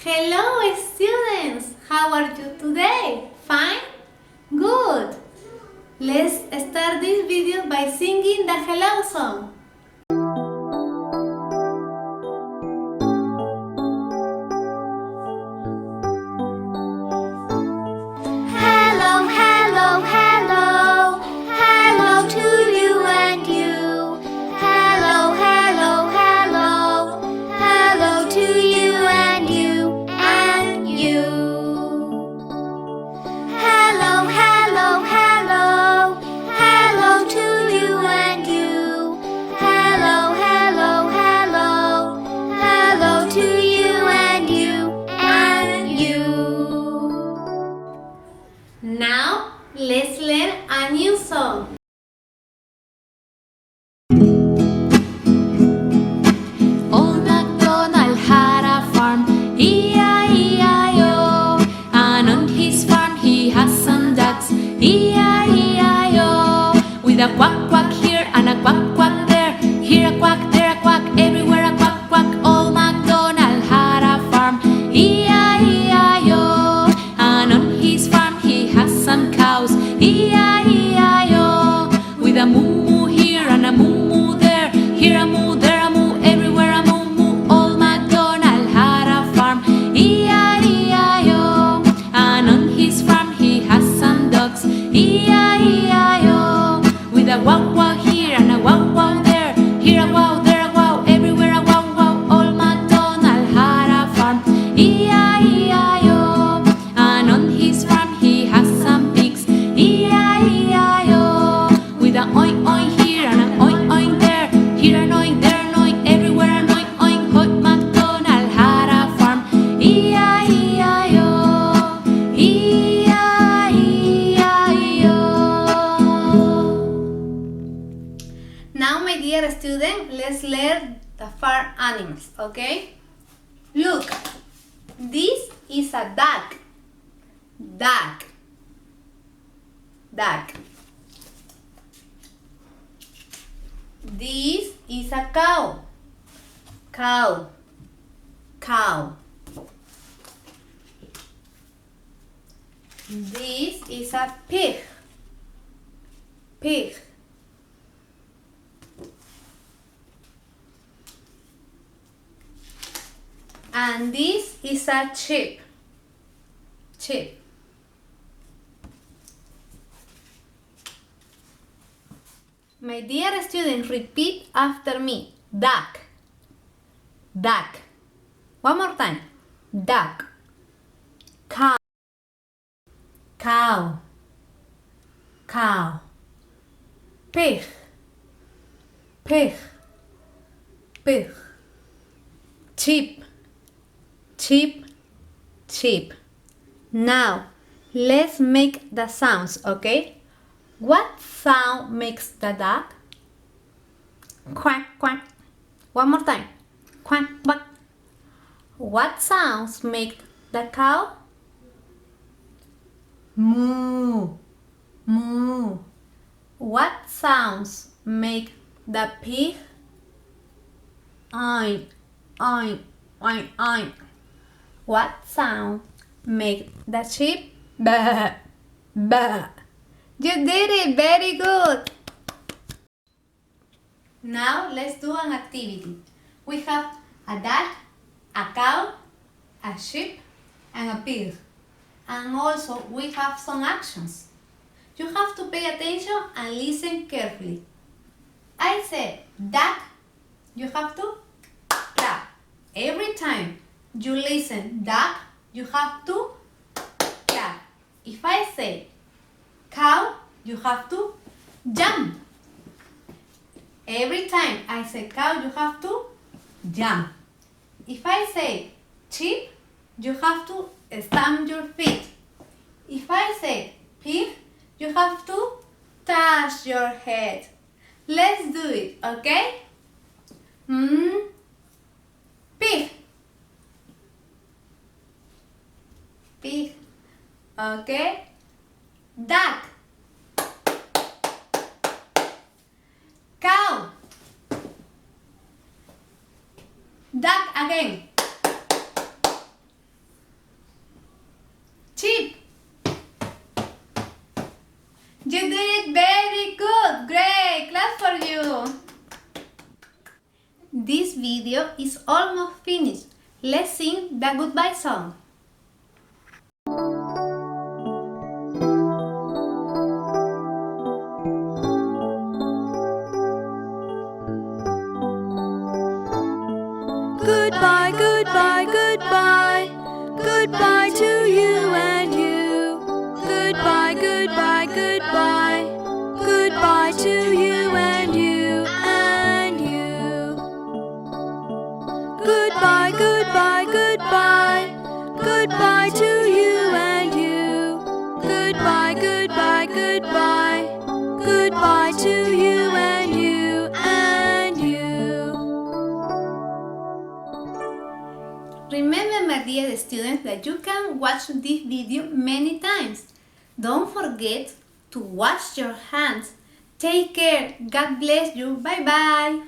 Hello students! How are you today? Fine? Good! Let's start this video by singing the hello song. Hello, hello, hello. Hello to you and you. Hello, hello, hello. Hello to you and you and you. Hello, hello, hello. Hello to you and you. Hello, hello, hello. Hello to you and you and you. Now let's learn a new song. Old MacDonald had a farm, E-I-E-I-O. And on his farm he has some ducks, E-I-E-I-O. With a quack quack here and a quack quack there, here a quack, there a quack, everywhere a quack quack. Old MacDonald had a farm, E-I-E-I-O. And on his farm he has some cows, E-I-E-I-O. With a moo moo here and a moo moo there, here a moo, there a moo, everywhere a moo moo. Old MacDonald had a farm, E-I-E-I-O. And on his farm he has some dogs, E-I-E-I-O. With a wow wow here and a wow wow there, here a wow, there a wow, everywhere a wow wow. Old MacDonald had a farm, E-I-E-I-O. And on his farm he has some pigs, E-I-E-I-O. With a oink oink here and an oink oink there, here an oink, there an oink, everywhere an oink oink. Old MacDonald had a farm, E-I-E-I-O. E-I-E-I-O. Now my dear student, let's learn the farm animals, okay? Look, this is a duck. Duck. Duck. This is a cow. Cow. Cow. This is a pig. Pig. And this is a sheep. Sheep. My dear student, repeat after me. Duck. Duck. One more time. Duck. Cow. Cow. Cow. Pig. Pig. Pig. Sheep. Sheep. Sheep. Now, let's make the sounds, okay? What sound makes the duck? Quack, quack. One more time. Quack, quack. What sounds make the cow? Moo, moo. What sounds make the pig? Oink, oink, oink, oink. What sound make the sheep? Bah, bah. You did it, very good. Now let's do an activity. We have a duck, a cow, a sheep, and a pig. And also we have some actions. You have to pay attention and listen carefully. I said duck, you have to clap. Every time you listen duck, you have to clap. If I say cow, you have to jump. Every time I say cow, you have to jump. If I say sheep, you have to stamp your feet. If I say pig, you have to touch your head. Let's do it, okay? Pig. Pig. Okay? Duck. Cow. Duck again. You did it very good! Great! Clap for you! This video is almost finished. Let's sing the goodbye song. Goodbye, goodbye, goodbye. Goodbye to you and you. Goodbye, goodbye, goodbye. Goodbye to you and you and you. Goodbye, goodbye, goodbye. Goodbye to you and you. Goodbye, goodbye, goodbye. Goodbye to you and you and you. Remember, my dear students, that you can watch this video many times. Don't forget to wash your hands. Take care. God bless you. Bye bye.